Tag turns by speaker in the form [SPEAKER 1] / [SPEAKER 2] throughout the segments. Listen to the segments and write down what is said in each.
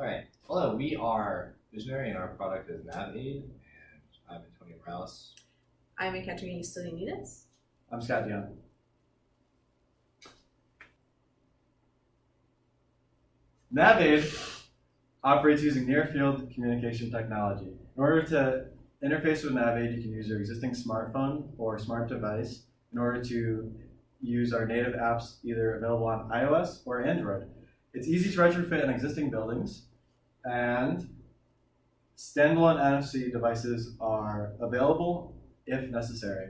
[SPEAKER 1] All right. Hello, we are Visionary, and our product is NavAid, and I'm Antonio Morales.
[SPEAKER 2] I'm Ekaterina Stolianides.
[SPEAKER 3] I'm Scott Dion. NavAid operates using near-field communication technology. In order to interface with NavAid, you can use your existing smartphone or smart device in order to use our native apps either available on iOS or Android. It's easy to retrofit in existing buildings, and standalone NFC devices are available if necessary.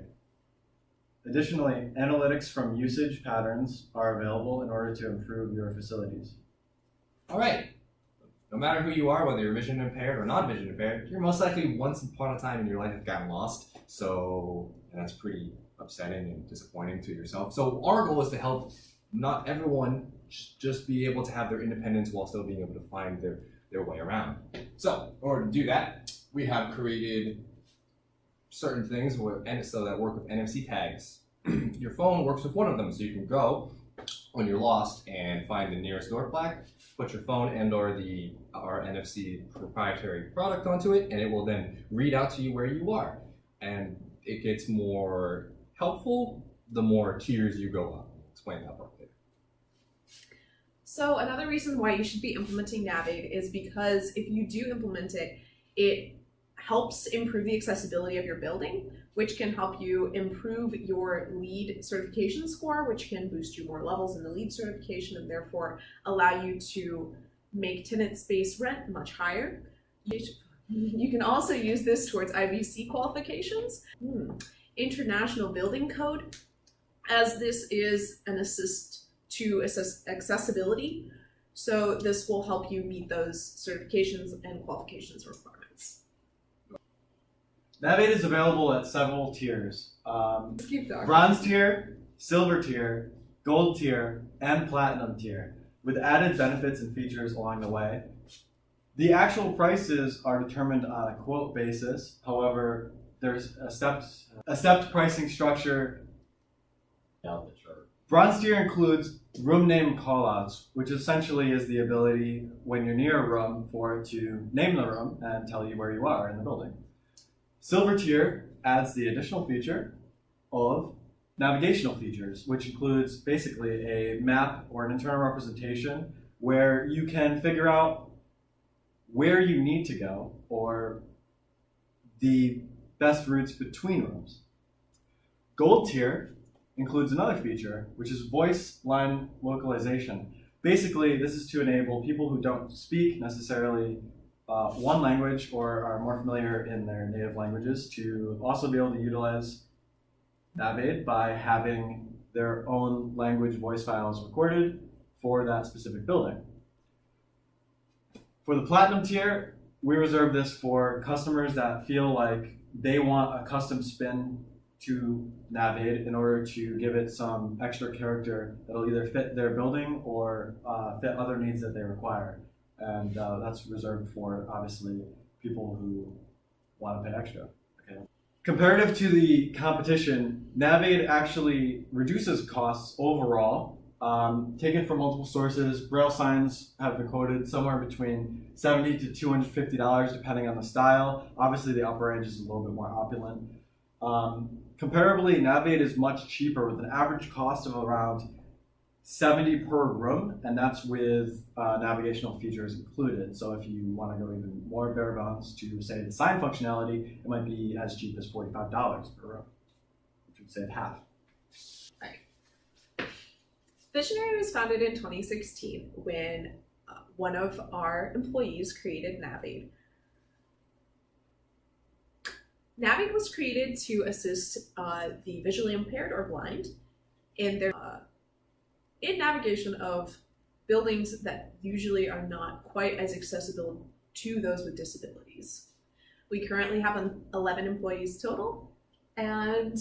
[SPEAKER 3] Additionally, analytics from usage patterns are available in order to improve your facilities.
[SPEAKER 1] All right. No matter who you are, whether you're vision impaired or not vision impaired, you're most likely once upon a time in your life have gotten lost. So that's pretty upsetting and disappointing to yourself. So our goal is to help not everyone just be able to have their independence while still being able to find their way around. So in order to do that, we have created certain things that work with NFC tags. Your phone works with one of them, so you can go when you're lost and find the nearest door plaque, put your phone and or our NFC proprietary product onto it, and it will then read out to you where you are. And it gets more helpful the more tiers you go up. I'll explain that part later.
[SPEAKER 2] So another reason why you should be implementing NavAid is because if you do implement it, it helps improve the accessibility of your building, which can help you improve your LEED certification score, which can boost you more levels in the LEED certification and therefore allow you to make tenant space rent much higher. You can also use this towards IBC qualifications, International Building Code, as this is an assist to assess accessibility. So this will help you meet those certifications and qualifications requirements.
[SPEAKER 3] NavAid is available at several tiers.
[SPEAKER 2] Keep talking.
[SPEAKER 3] Bronze tier, silver tier, gold tier, and platinum tier, with added benefits and features along the way. The actual prices are determined on a quote basis. However, there's a stepped pricing structure. Bronze tier includes room name callouts, which essentially is the ability when you're near a room for it to name the room and tell you where you are in the building. Silver tier adds the additional feature of navigational features, which includes basically a map or an internal representation where you can figure out where you need to go or the best routes between rooms. Gold tier includes another feature, which is voice line localization. Basically, this is to enable people who don't speak necessarily one language or are more familiar in their native languages to also be able to utilize NavAid by having their own language voice files recorded for that specific building. For the platinum tier, we reserve this for customers that feel like they want a custom spin to NavAid in order to give it some extra character that'll either fit their building or fit other needs that they require. And that's reserved for, obviously, people who want to pay extra. Okay. Comparative to the competition, NavAid actually reduces costs overall. Taken from multiple sources, Braille signs have been quoted somewhere between $70 to $250 depending on the style. Obviously, the upper range is a little bit more opulent. Comparably, NavAid is much cheaper with an average cost of around $70 per room, and that's with navigational features included. So if you want to go even more bare bones to say the sign functionality, it might be as cheap as $45 per room, which would save half.
[SPEAKER 2] Right. Visionary was founded in 2016 when one of our employees created NavAid. NavAid was created to assist the visually impaired or blind in their in navigation of buildings that usually are not quite as accessible to those with disabilities. We currently have 11 employees total, and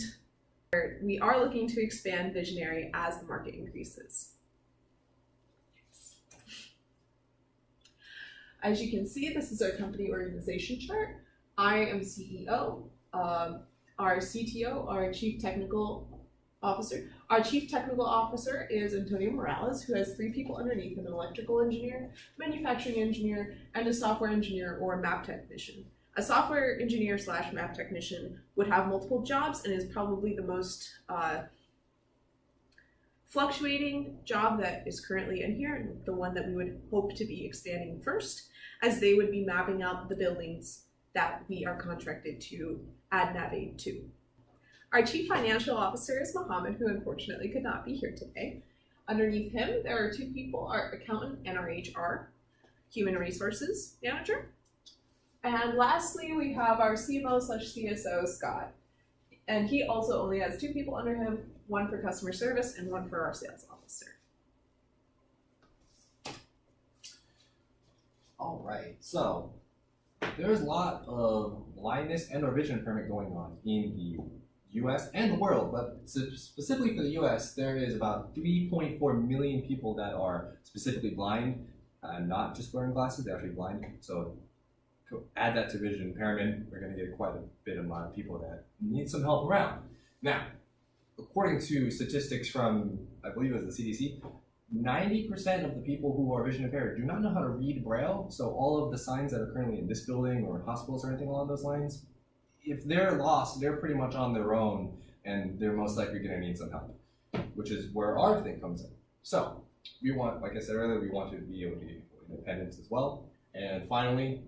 [SPEAKER 2] we are looking to expand Visionary as the market increases. As you can see, this is our company organization chart. I am CEO. Our CTO, our Chief Technical Officer, Our chief technical officer is Antonio Morales, who has 3 people underneath him: an electrical engineer, manufacturing engineer, and a software engineer or a map technician. A software engineer / map technician would have multiple jobs and is probably the most fluctuating job that is currently in here, and the one that we would hope to be expanding first, as they would be mapping out the buildings that we are contracted to add NavAid to. Our chief financial officer is Mohammed, who unfortunately could not be here today. Underneath him, there are 2 people, our accountant and our HR, human resources manager. And lastly, we have our CMO / CSO, Scott. And he also only has 2 people under him, 1 for customer service and 1 for our sales officer.
[SPEAKER 1] All right, so there's a lot of blindness and or vision impairment going on in the US and the world, but specifically for the US, there is about 3.4 million people that are specifically blind, not just wearing glasses, they're actually blind. So to add that to vision impairment, we're going to get quite a bit amount of people that need some help around. Now, according to statistics from, I believe it was the CDC, 90% of the people who are vision impaired do not know how to read Braille. So all of the signs that are currently in this building or in hospitals or anything along those lines, if they're lost, they're pretty much on their own, and they're most likely going to need some help, which is where our thing comes in. So we want, like I said earlier, we want to be able to get independence as well. And finally,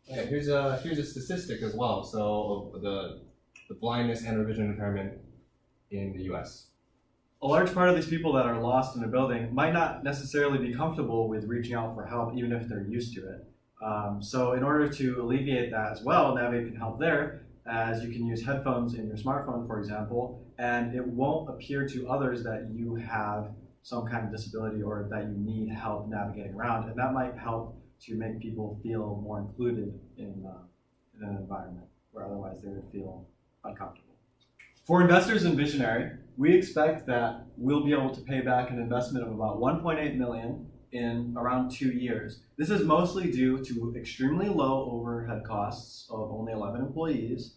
[SPEAKER 1] yeah, here's a statistic as well. So of the blindness and or vision impairment in the U.S.
[SPEAKER 3] A large part of these people that are lost in a building might not necessarily be comfortable with reaching out for help, even if they're used to it. So in order to alleviate that as well, NavAid can help there, as you can use headphones in your smartphone, for example, and it won't appear to others that you have some kind of disability or that you need help navigating around, and that might help to make people feel more included in an environment where otherwise they would feel uncomfortable. For investors in Visionary, we expect that we'll be able to pay back an investment of about $1.8 million in around 2 years. This is mostly due to extremely low overhead costs of only 11 employees,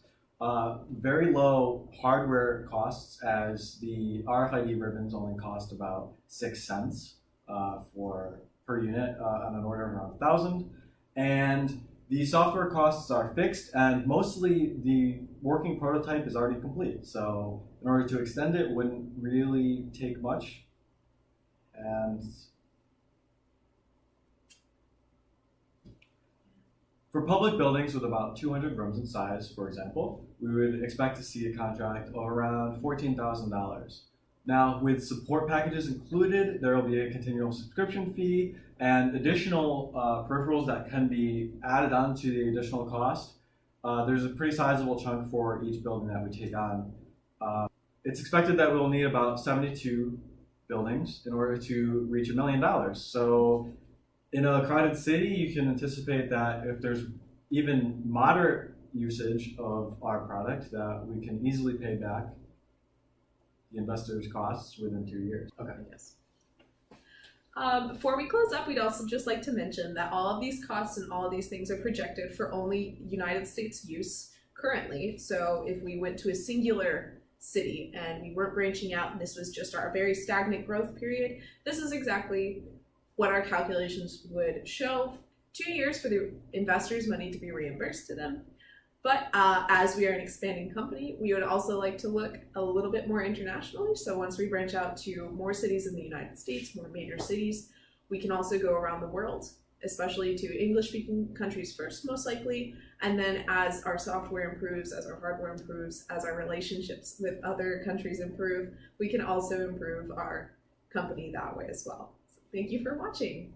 [SPEAKER 3] very low hardware costs, as the RFID ribbons only cost about 6 cents per unit on an order of around 1,000, and the software costs are fixed, and mostly the working prototype is already complete. So in order to extend it wouldn't really take much. And for public buildings with about 200 rooms in size, for example, we would expect to see a contract of around $14,000. Now, with support packages included, there will be a continual subscription fee and additional peripherals that can be added on to the additional cost. There's a pretty sizable chunk for each building that we take on. It's expected that we'll need about 72 buildings in order to reach $1 million. So in a crowded city, you can anticipate that if there's even moderate usage of our product, that we can easily pay back the investors' costs within 2 years.
[SPEAKER 2] Okay. Yes. Before we close up, we'd also just like to mention that all of these costs and all of these things are projected for only United States use currently. So if we went to a singular city and we weren't branching out and this was just our very stagnant growth period, this is exactly what our calculations would show. 2 years for the investors' money to be reimbursed to them. But as we are an expanding company, we would also like to look a little bit more internationally. So once we branch out to more cities in the United States, more major cities, we can also go around the world, especially to English-speaking countries first, most likely. And then as our software improves, as our hardware improves, as our relationships with other countries improve, we can also improve our company that way as well. So thank you for watching.